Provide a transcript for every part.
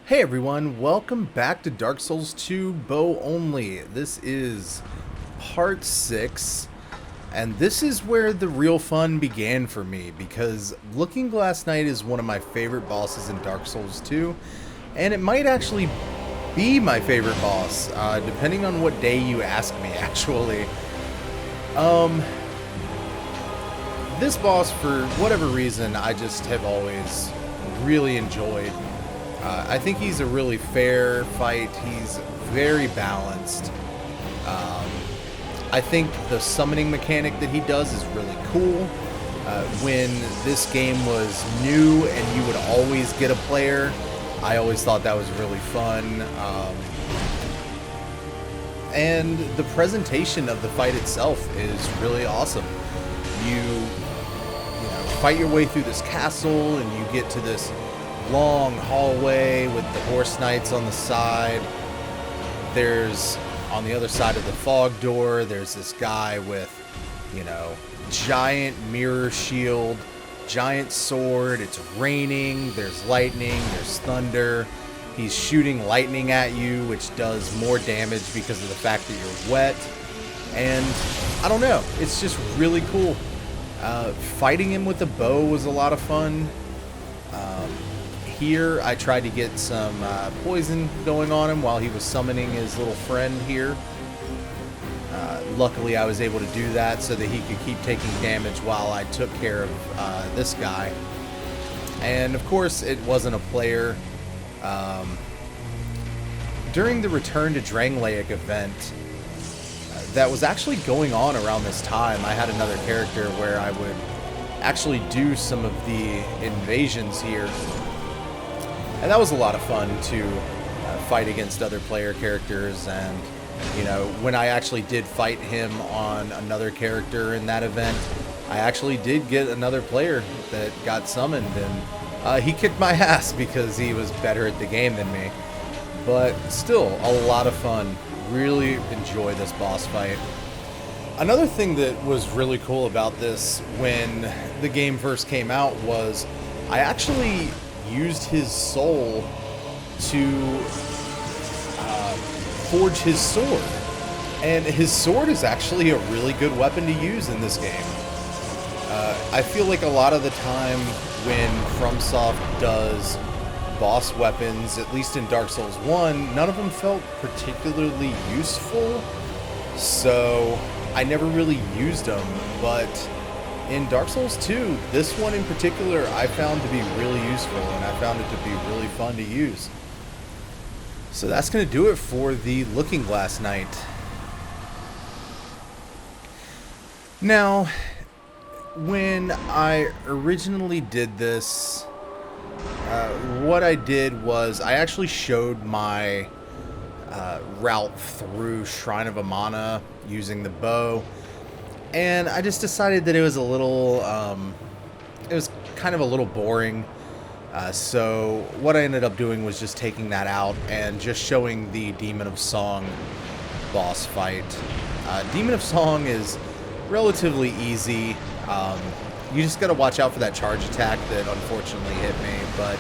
Hey everyone, welcome back to Dark Souls 2 Bow Only. This is part 6, and this is where the real fun began for me, because Looking Glass Knight is one of my favorite bosses in Dark Souls 2, and it might actually be my favorite boss, depending on what day you ask me, actually. This boss, for whatever reason, I just have always really enjoyed. I think he's a really fair fight. He's very balanced. I think the summoning mechanic that he does is really cool. When this game was new and you would always get a player, I always thought that was really fun. And the presentation of the fight itself is really awesome. You fight your way through this castle and you get to this long hallway with the horse knights on the side. There's, on the other side of the fog door, there's this guy with, giant mirror shield, giant sword. It's raining, there's lightning, there's thunder. He's shooting lightning at you, which does more damage because of the fact that you're wet. And I don't know, it's just really cool. Fighting him with a bow was a lot of fun. Here, I tried to get some poison going on him while he was summoning his little friend here. Luckily, I was able to do that so that he could keep taking damage while I took care of this guy. And of course, it wasn't a player. During the Return to Drangleic event, that was actually going on around this time, I had another character where I would actually do some of the invasions here. And that was a lot of fun to fight against other player characters. And, when I actually did fight him on another character in that event, I actually did get another player that got summoned. And he kicked my ass because he was better at the game than me. But still, a lot of fun. Really enjoy this boss fight. Another thing that was really cool about this when the game first came out was I actually used his soul to forge his sword. And his sword is actually a really good weapon to use in this game. I feel like a lot of the time when FromSoft does boss weapons, at least in Dark Souls 1, none of them felt particularly useful. So I never really used them, but in Dark Souls 2, this one in particular, I found to be really useful, and I found it to be really fun to use. So that's going to do it for the Looking Glass Knight. Now, when I originally did this, what I did was I actually showed my route through Shrine of Amana using the bow. And I just decided that it was a little, it was kind of a little boring. So what I ended up doing was just taking that out and just showing the Demon of Song boss fight. Demon of Song is relatively easy. You just gotta watch out for that charge attack that unfortunately hit me, but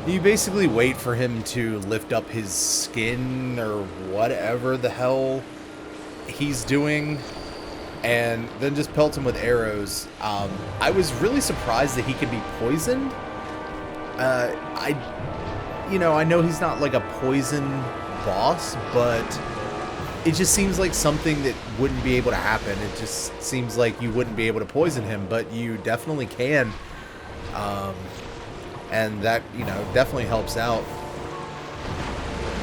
you basically wait for him to lift up his skin or whatever the hell he's doing, and then just pelt him with arrows. I was really surprised that he could be poisoned. I know he's not like a poison boss, but it just seems like something that wouldn't be able to happen. It just seems like you wouldn't be able to poison him, but you definitely can. And that, definitely helps out.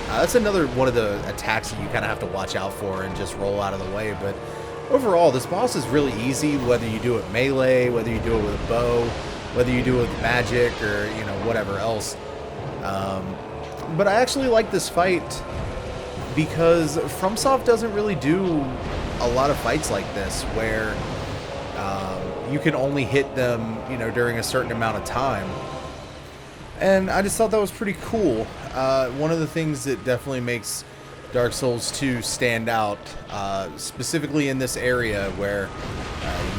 That's another one of the attacks that you kind of have to watch out for and just roll out of the way, but overall, this boss is really easy, whether you do it melee, whether you do it with a bow, whether you do it with magic, or, whatever else. But I actually like this fight because FromSoft doesn't really do a lot of fights like this, where you can only hit them, during a certain amount of time. And I just thought that was pretty cool. One of the things that definitely makes Dark Souls 2 stand out, specifically in this area where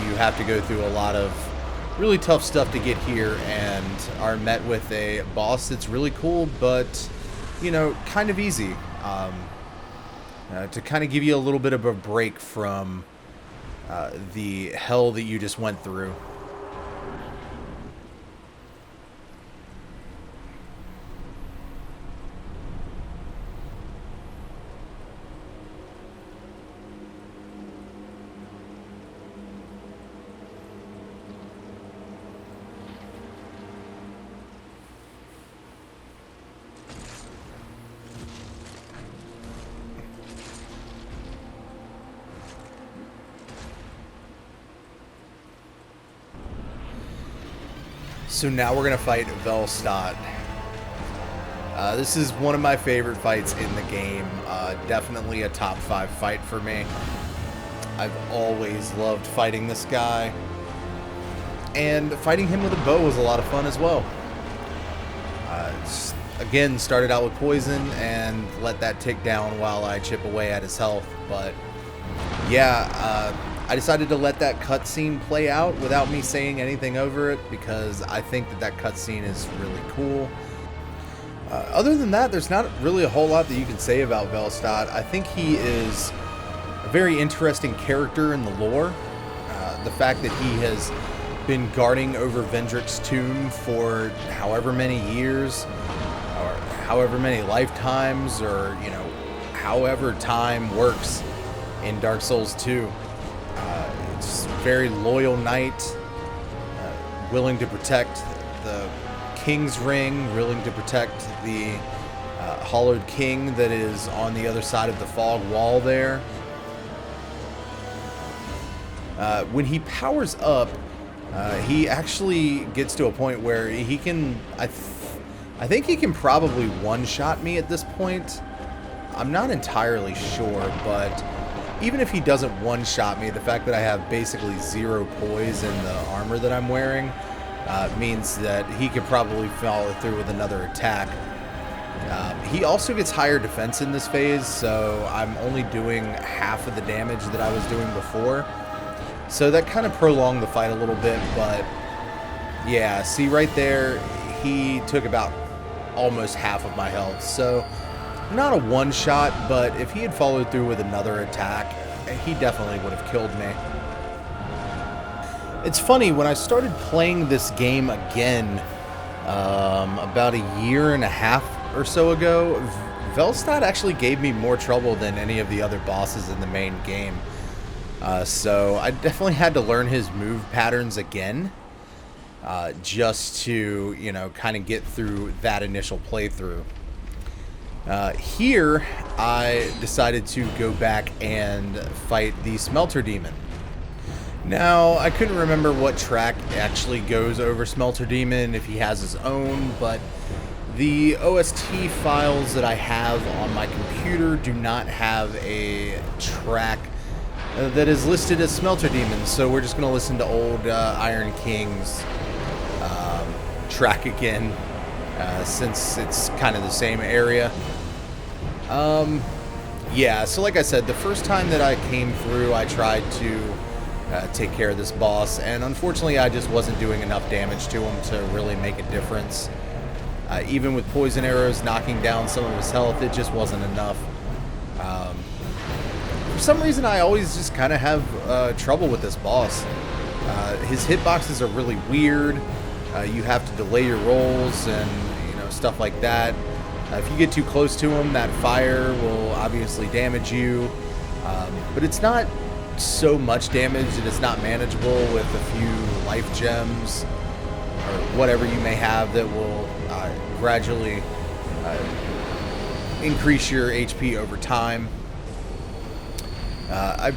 you have to go through a lot of really tough stuff to get here and are met with a boss that's really cool, but kind of easy. To kind of give you a little bit of a break from the hell that you just went through. So now we're going to fight Velstadt. This is one of my favorite fights in the game. Definitely a top 5 fight for me. I've always loved fighting this guy. And fighting him with a bow was a lot of fun as well. Again, started out with poison and let that tick down while I chip away at his health. But yeah, I decided to let that cutscene play out without me saying anything over it because I think that cutscene is really cool. Other than that, there's not really a whole lot that you can say about Velstadt. I think he is a very interesting character in the lore. The fact that he has been guarding over Vendrick's tomb for however many years, or however many lifetimes, or, however time works in Dark Souls 2. Just very loyal knight, willing to protect the King's Ring, willing to protect the Hollowed King that is on the other side of the fog wall there. When he powers up, he actually gets to a point where he can, I think he can probably one-shot me at this point. I'm not entirely sure, but even if he doesn't one-shot me, the fact that I have basically 0 poise in the armor that I'm wearing means that he could probably follow through with another attack. He also gets higher defense in this phase, so I'm only doing half of the damage that I was doing before. So that kind of prolonged the fight a little bit, but yeah, see right there, he took about almost half of my health. So not a one-shot, but if he had followed through with another attack, he definitely would have killed me. It's funny, when I started playing this game again about a year and a half or so ago, Velstad actually gave me more trouble than any of the other bosses in the main game. So I definitely had to learn his move patterns again, just to, kind of get through that initial playthrough. Here, I decided to go back and fight the Smelter Demon. Now, I couldn't remember what track actually goes over Smelter Demon, if he has his own, but the OST files that I have on my computer do not have a track that is listed as Smelter Demon, so we're just going to listen to old Iron King's track again, since it's kind of the same area. Yeah, so like I said, the first time that I came through, I tried to take care of this boss, and unfortunately I just wasn't doing enough damage to him to really make a difference. Even with poison arrows knocking down some of his health, it just wasn't enough. For some reason, I always just kind of have trouble with this boss. His hitboxes are really weird. You have to delay your rolls and stuff like that. If you get too close to him, that fire will obviously damage you. But it's not so much damage that it's not manageable with a few life gems or whatever you may have that will gradually increase your HP over time. I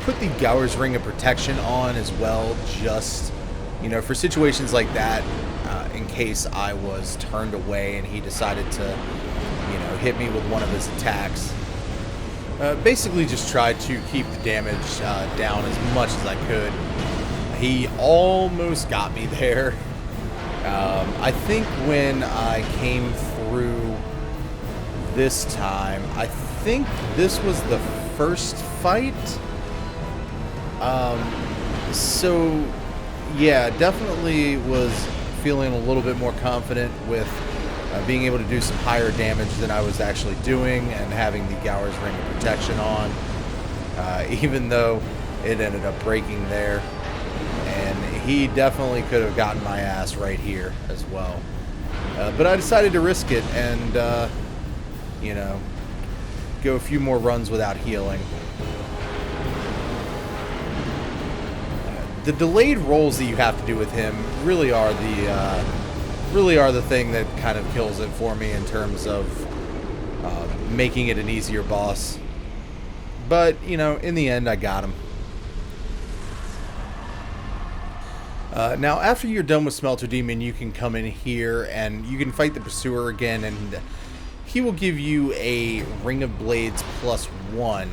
put the Gower's Ring of Protection on as well, just for situations like that, in case I was turned away and he decided to hit me with one of his attacks. Basically just tried to keep the damage down as much as I could. He almost got me there. I think when I came through this time, I think this was the first fight. So yeah, definitely was feeling a little bit more confident with being able to do some higher damage than I was actually doing, and having the Gower's Ring of Protection on, even though it ended up breaking there. And he definitely could have gotten my ass right here as well. But I decided to risk it and, you know, go a few more runs without healing. The delayed rolls that you have to do with him really are the thing that kind of kills it for me in terms of making it an easier boss. But, you know, in the end, I got him. Now, after you're done with Smelter Demon, you can come in here and you can fight the Pursuer again, and he will give you a Ring of Blades +1.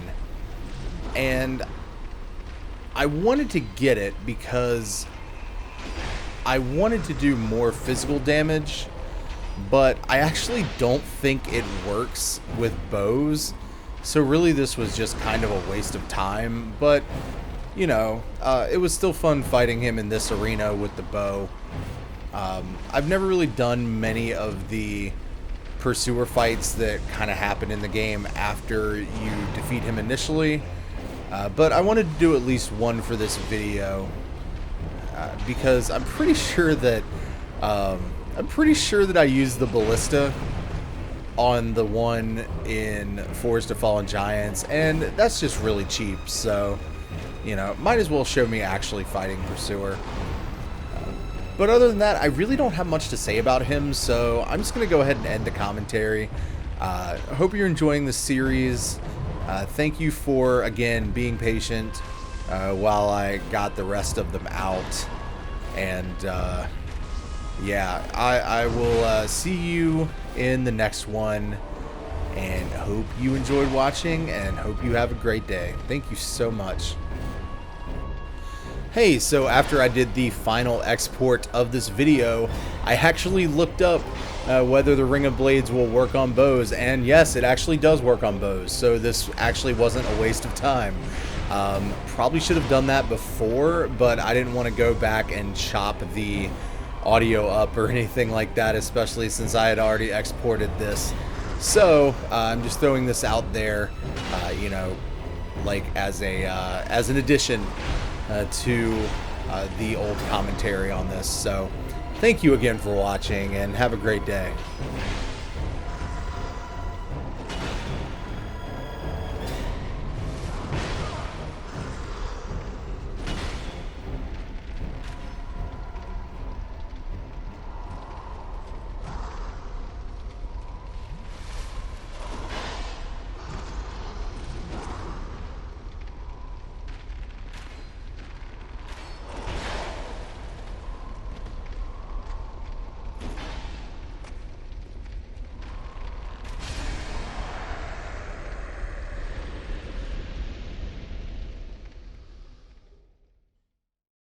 And I wanted to get it because I wanted to do more physical damage, but I actually don't think it works with bows. So really this was just kind of a waste of time, but you know, it was still fun fighting him in this arena with the bow. I've never really done many of the Pursuer fights that kind of happen in the game after you defeat him initially, but I wanted to do at least one for this video because I'm pretty sure that I used the ballista on the one in Forest of Fallen Giants, and that's just really cheap. So, you know, might as well show me actually fighting Pursuer. But other than that, I really don't have much to say about him, so I'm just going to go ahead and end the commentary. I hope you're enjoying the series. Thank you for, again, being patient while I got the rest of them out. And, yeah, I will see you in the next one. And hope you enjoyed watching, and hope you have a great day. Thank you so much. Hey, so after I did the final export of this video, I actually looked up whether the Ring of Blades will work on bows, and yes, it actually does work on bows, so this actually wasn't a waste of time. Probably should have done that before, but I didn't want to go back and chop the audio up or anything like that, especially since I had already exported this. So, I'm just throwing this out there, you know, like as an addition to the old commentary on this. So thank you again for watching, and have a great day.